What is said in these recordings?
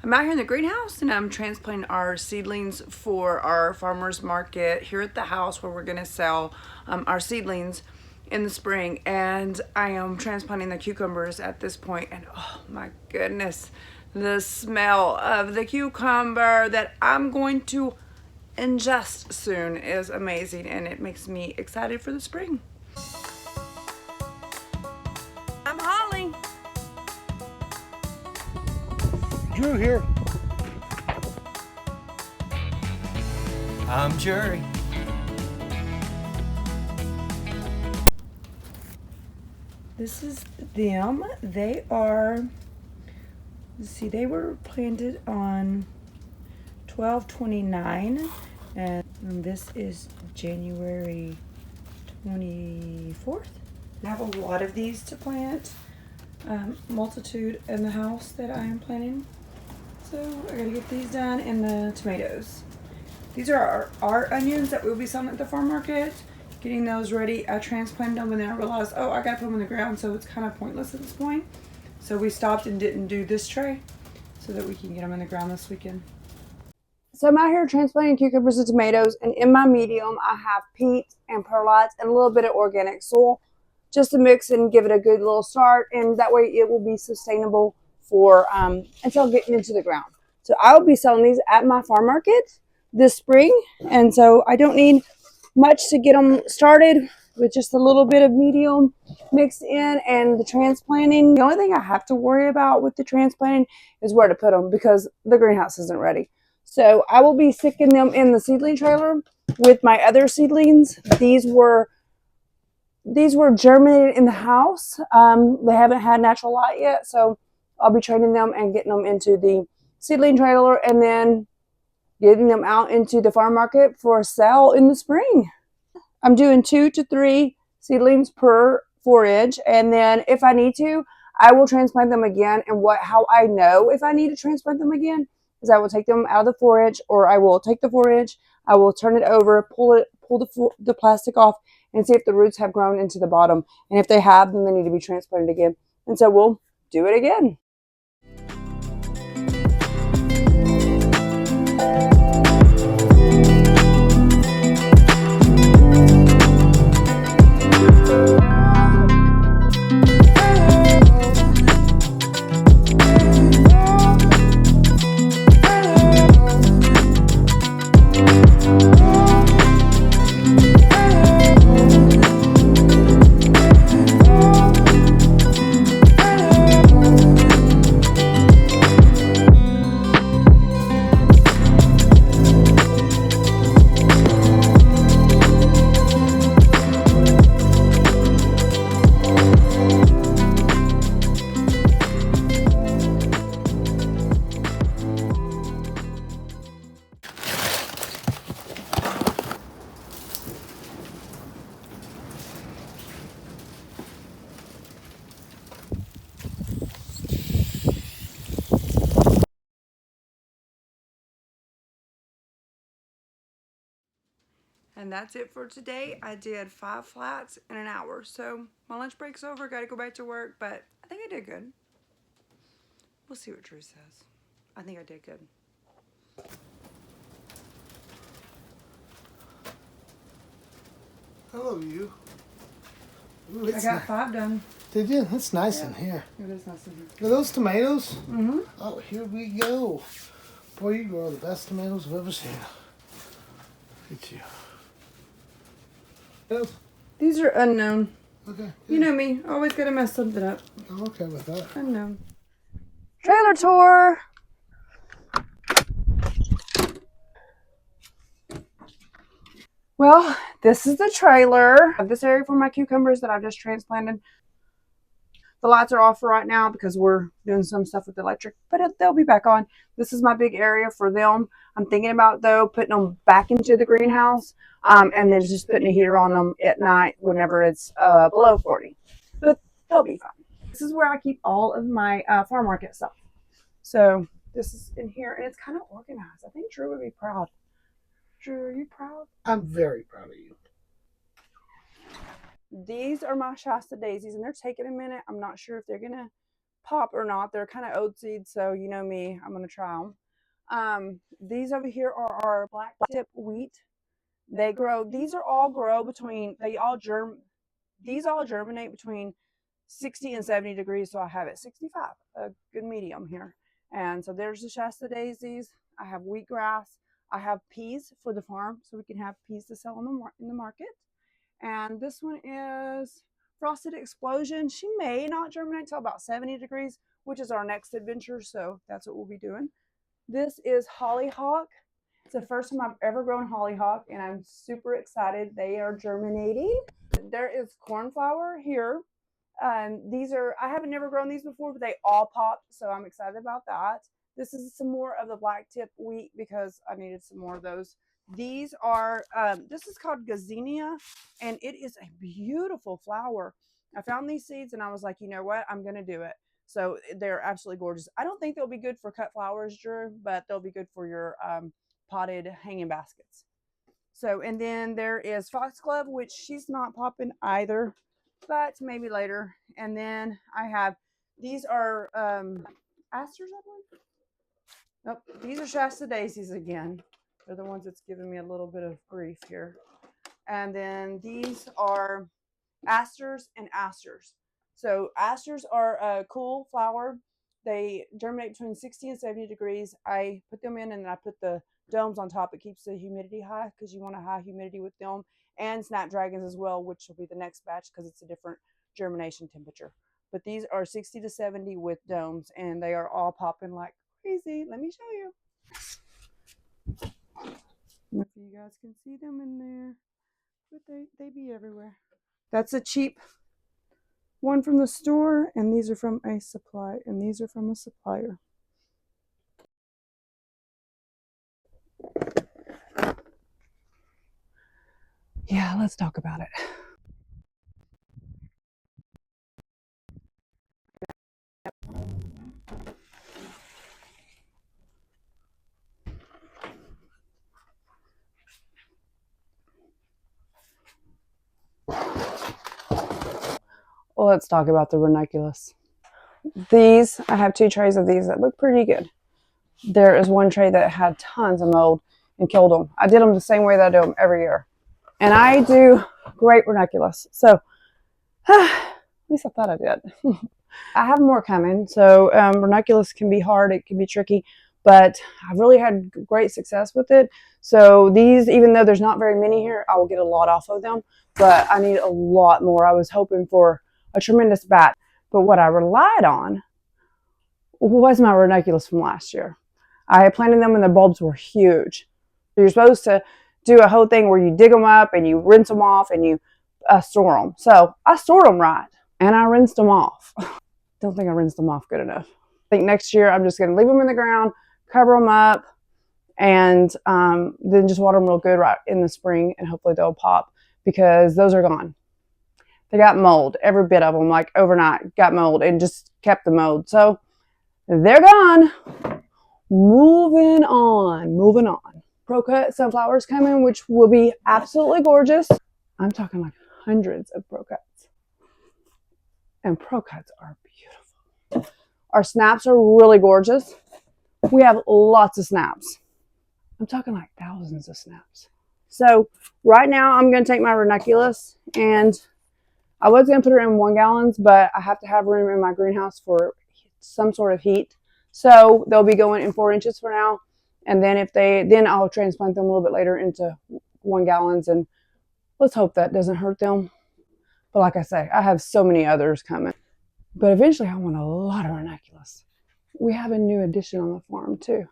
I'm out here in the greenhouse and I'm transplanting our seedlings for our farmer's market here at the house where we're going to sell our seedlings in the spring. And I am transplanting the cucumbers at this point, and oh my goodness, the smell of the cucumber that I'm going to ingest soon is amazing, and it makes me excited for the spring. I'm Holly. Drew here. I'm Jerry. This is them. They are, let's see, they were planted on 12/29, and this is January 24th. I have a lot of these to plant, multitude in the house that I am planting. So I gotta get these done, and the tomatoes. These are our onions that we'll be selling at the farm market. Getting those ready, I transplanted them and then I realized, oh, I gotta put them in the ground, so it's kind of pointless at this point. So we stopped and didn't do this tray so that we can get them in the ground this weekend. So I'm out here transplanting cucumbers and tomatoes, and in my medium I have peat and perlites and a little bit of organic soil just to mix and give it a good little start, and that way it will be sustainable for until getting into the ground. So I will be selling these at my farm market this spring, and so I don't need much to get them started with just a little bit of medium mixed in and the transplanting. The only thing I have to worry about with the transplanting is where to put them because the greenhouse isn't ready. So I will be sticking them in the seedling trailer with my other seedlings. These were germinated in the house. They haven't had natural light yet, so I'll be training them and getting them into the seedling trailer and then getting them out into the farm market for sale in the spring. I'm doing 2 to 3 seedlings per 4-inch, and then if I need to, I will transplant them again. And how I know if I need to transplant them again is I will take them out of the 4-inch, or I will take the 4-inch, I will turn it over, pull the plastic off, and see if the roots have grown into the bottom. And if they have, then they need to be transplanted again. And so we'll do it again. And that's it for today. I did 5 flats in an hour. So my lunch break's over. Got to go back to work, but I think I did good. We'll see what Drew says. I think I did good. Hello, you. Ooh, I got 5 done. Did you? It's nice in here. It is nice in here. Are those tomatoes? Mm-hmm. Oh, here we go. Boy, you grow the best tomatoes I've ever seen. Look at you. Yes. These are unknown. Okay. You know me. Always got to mess something up. I'm okay with that. Unknown. Trailer tour. Well, this is the trailer. I have this area for my cucumbers that I've just transplanted. The lights are off for right now because we're doing some stuff with the electric, but they'll be back on. This is my big area for them. I'm thinking about, though, putting them back into the greenhouse and then just putting a heater on them at night whenever it's below 40. But they'll be fine. This is where I keep all of my farm market stuff. So this is in here, and it's kind of organized. I think Drew would be proud. Drew, are you proud? I'm very proud of you. These are my Shasta daisies, and they're taking a minute. I'm not sure if they're going to pop or not. They're kind of oat seeds, so you know me, I'm gonna try them. These over here are our black tip wheat. They grow. These are all grow between. These all germinate between 60 and 70 degrees. So I have it 65, a good medium here. And so there's the Shasta daisies. I have wheatgrass. I have peas for the farm, so we can have peas to sell in the market. And this one is Frosted Explosion. She may not germinate till about 70 degrees, which is our next adventure. So that's what we'll be doing. This is Hollyhock. It's the first time I've ever grown hollyhock, and I'm super excited. They are germinating. There is cornflower here. These are, I haven't never grown these before, but they all popped, so I'm excited about that. This is some more of the black tip wheat because I needed some more of those. These are, this is called gazania, and it is a beautiful flower. I found these seeds and I was like, you know what? I'm going to do it. So they're absolutely gorgeous. I don't think they'll be good for cut flowers, Drew, but they'll be good for your potted hanging baskets. So, and then there is foxglove, which she's not popping either, but maybe later. And then I have, these are asters, I believe. Nope, these are Shasta daisies again. They're the ones that's giving me a little bit of grief here. And then these are asters and asters. So asters are a cool flower. They germinate between 60 and 70 degrees. I put them in and then I put the domes on top. It keeps the humidity high because you want a high humidity with them. And snapdragons as well, which will be the next batch because it's a different germination temperature. But these are 60 to 70 with domes, and they are all popping like crazy. Let me show you. If you guys can see them in there, but they be everywhere. That's a cheap one from the store, and these are from a supply, and these are from a supplier. Yeah, let's talk about it. Well, let's talk about the ranunculus. These, I have 2 trays of these that look pretty good. There is one tray that had tons of mold and killed them. I did them the same way that I do them every year. And I do great ranunculus. So, at least I thought I did. I have more coming. So ranunculus can be hard. It can be tricky. But I've really had great success with it. So these, even though there's not very many here, I will get a lot off of them. But I need a lot more. I was hoping for a tremendous batch. But what I relied on was my ranunculus from last year. I had planted them and the bulbs were huge. You're supposed to do a whole thing where you dig them up and you rinse them off and you store them. So I stored them right and I rinsed them off. Don't think I rinsed them off good enough. I think next year I'm just going to leave them in the ground, cover them up, and then just water them real good right in the spring, and hopefully they'll pop because those are gone. They got mold, every bit of them, like overnight, got mold and just kept the mold. So they're gone. Moving on. Pro-cut sunflowers coming, which will be absolutely gorgeous. I'm talking like hundreds of pro-cuts. And pro-cuts are beautiful. Our snaps are really gorgeous. We have lots of snaps. I'm talking like thousands of snaps. So right now I'm going to take my ranunculus, and I was going to put her in 1 gallons, but I have to have room in my greenhouse for some sort of heat. So they'll be going in 4 inches for now. And then then I'll transplant them a little bit later into 1 gallons, and let's hope that doesn't hurt them. But like I say, I have so many others coming. But eventually I want a lot of ranunculus. We have a new addition on the farm too.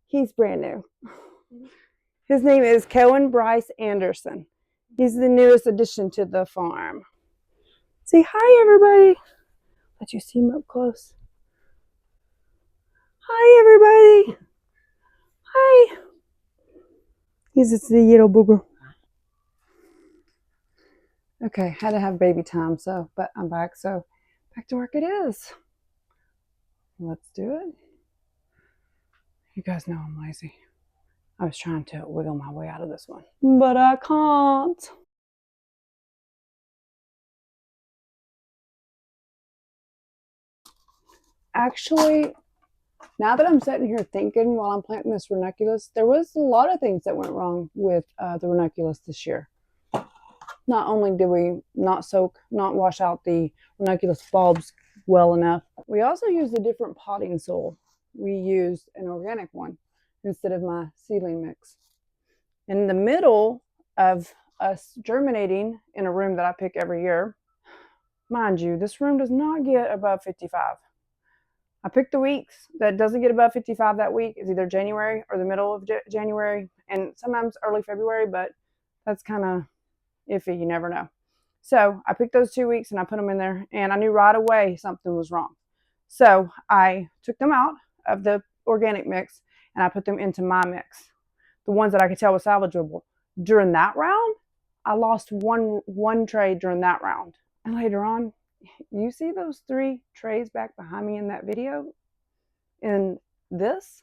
He's brand new. His name is Cohen Bryce Anderson. He's the newest addition to the farm. Say hi, everybody. Let you see him up close. Hi, everybody. Hi. He's just a little booger. Okay, had to have baby time, so, but I'm back, so back to work it is. Let's do it. You guys know I'm lazy. I was trying to wiggle my way out of this one, but I can't. Actually, now that I'm sitting here thinking while I'm planting this ranunculus, there was a lot of things that went wrong with the ranunculus this year. Not only did we not wash out the ranunculus bulbs well enough, we also used a different potting soil. We used an organic one instead of my seedling mix. In the middle of us germinating in a room that I pick every year, mind you, this room does not get above 55. I pick the weeks that doesn't get above 55 that week is either January or the middle of January and sometimes early February, but that's kind of iffy. You never know. So I picked those 2 weeks and I put them in there and I knew right away something was wrong. So I took them out of the organic mix and I put them into my mix, the ones that I could tell was salvageable. During that round, I lost one tray during that round. And later on, you see those 3 trays back behind me in that video? In this?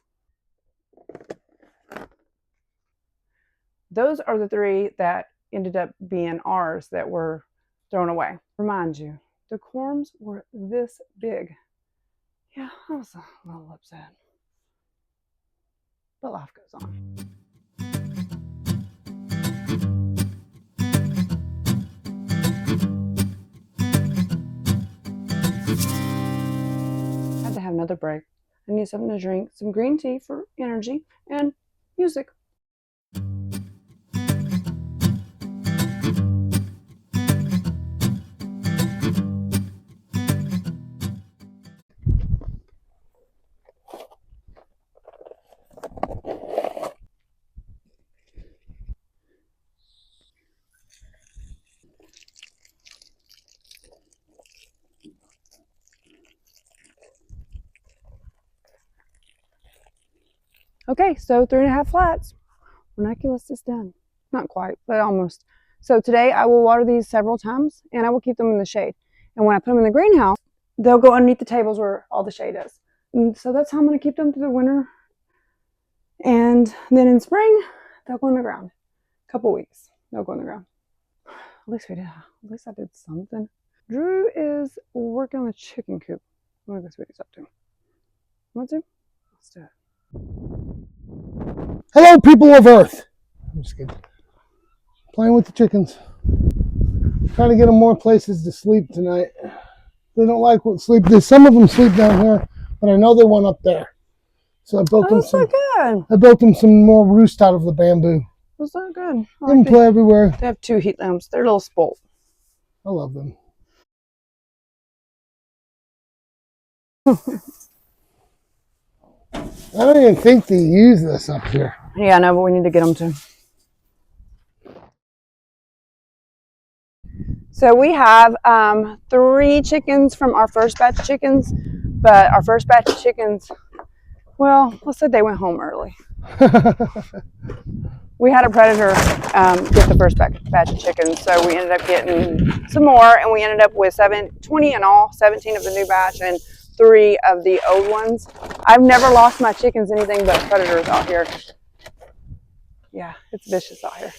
Those are the 3 that ended up being ours that were thrown away. Remind you, the corms were this big. Yeah, I was a little upset. But life goes on. Had to have another break. I need something to drink, some green tea for energy, and music. Okay, so 3.5 flats. Ranunculus is done. Not quite, but almost. So today I will water these several times and I will keep them in the shade. And when I put them in the greenhouse, they'll go underneath the tables where all the shade is. And so that's how I'm going to keep them through the winter. And then in spring, they'll go in the ground. A couple weeks, they'll go in the ground. At least we did. At least I did something. Drew is working on the chicken coop. I'm going to go see what he's up to. Want to? Let's do it. Hello, people of Earth. I'm just kidding. Playing with the chickens. Trying to get them more places to sleep tonight. They don't like what sleep. Some of them sleep down here, but I know they went up there. So I built them some. Good. I built them some more roost out of the bamboo. That's so good. They can play everywhere. They have 2 heat lamps. They're a little spoiled. I love them. I don't even think they use this up here. Yeah, I know, but we need to get them to. So we have 3 chickens from our first batch of chickens, but our first batch of chickens, well, let's say they went home early. We had a predator get the first batch of chickens, so we ended up getting some more, and we ended up with 20 in all, 17 of the new batch, and 3 of the old ones. I've never lost my chickens anything but predators out here. Yeah, it's vicious out here.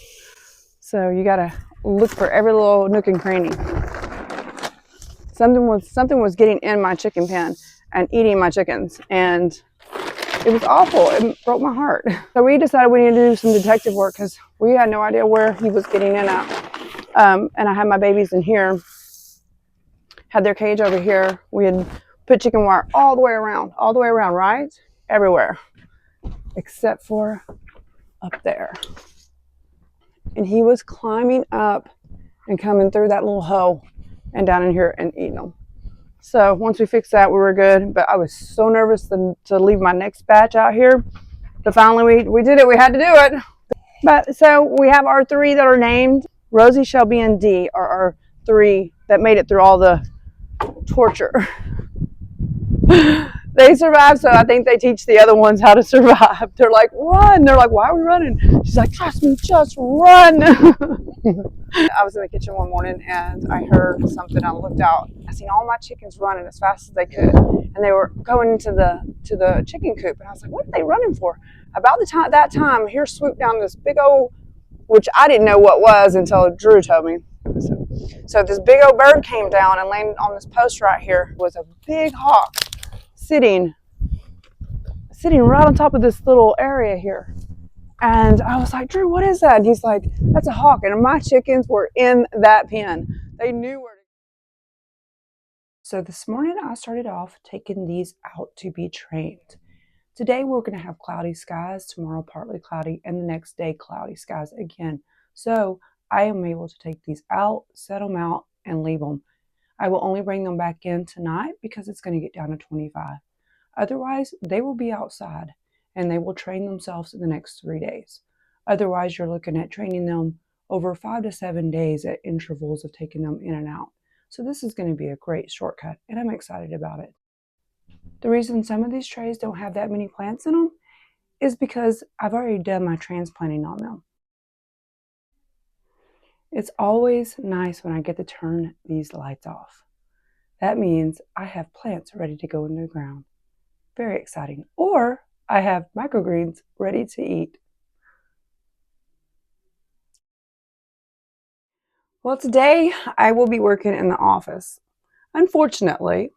So you gotta look for every little nook and cranny. Something was getting in my chicken pen and eating my chickens, and it was awful. It broke my heart. So we decided we needed to do some detective work because we had no idea where he was getting in at. And I had my babies in here, had their cage over here. We had put chicken wire all the way around, right? Everywhere, except for up there. And he was climbing up and coming through that little hole and down in here and eating them. So once we fixed that, we were good. But I was so nervous to leave my next batch out here. But finally, we did it. We had to do it. But so we have our 3 that are named. Rosie, Shelby, and Dee are our 3 that made it through all the torture. They survived, so I think they teach the other ones how to survive. They're like, run. They're like, why are we running? She's like, trust me, just run. I was in the kitchen one morning and I heard something. I looked out. I seen all my chickens running as fast as they could, and they were going into the chicken coop. And I was like, what are they running for? About that time, here swooped down this big old, which I didn't know what was until Drew told me. So this big old bird came down and landed on this post right here. It was a big hawk. sitting right on top of this little area here. And I was like, Drew, what is that? And he's like, that's a hawk. And my chickens were in that pen. They knew where to go. So this morning I started off taking these out to be trained. Today we're going to have cloudy skies, tomorrow partly cloudy, and the next day cloudy skies again. So I am able to take these out, set them out, and leave them. I will only bring them back in tonight because it's going to get down to 25. Otherwise, they will be outside and they will train themselves in the next 3 days. Otherwise, you're looking at training them over 5 to 7 days at intervals of taking them in and out. So this is going to be a great shortcut, and I'm excited about it. The reason some of these trays don't have that many plants in them is because I've already done my transplanting on them. It's always nice when I get to turn these lights off. That means I have plants ready to go in the ground. Very exciting. Or I have microgreens ready to eat. Well, today I will be working in the office. Unfortunately,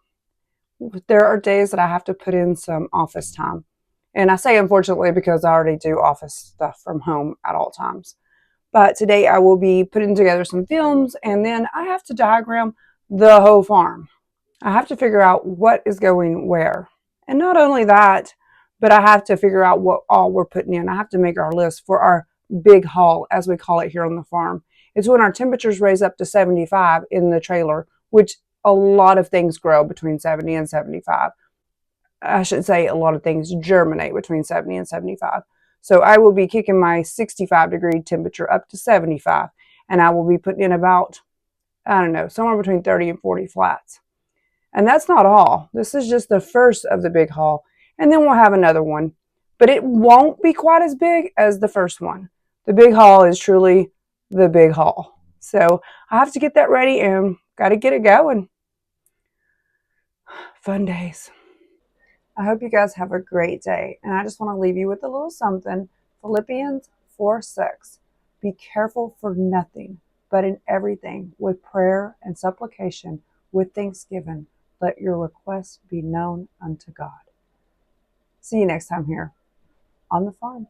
there are days that I have to put in some office time. And I say unfortunately because I already do office stuff from home at all times. But today I will be putting together some films, and then I have to diagram the whole farm. I have to figure out what is going where. And not only that, but I have to figure out what all we're putting in. I have to make our list for our big haul, as we call it here on the farm. It's when our temperatures raise up to 75 in the trailer, which a lot of things grow between 70 and 75. I should say a lot of things germinate between 70 and 75. So I will be kicking my 65-degree temperature up to 75, and I will be putting in about, I don't know, somewhere between 30 and 40 flats. And that's not all. This is just the first of the big haul. And then we'll have another one. But it won't be quite as big as the first one. The big haul is truly the big haul. So I have to get that ready and got to get it going. Fun days. I hope you guys have a great day. And I just want to leave you with a little something. Philippians 4:6. Be careful for nothing, but in everything, with prayer and supplication, with thanksgiving, let your requests be known unto God. See you next time here on the farm.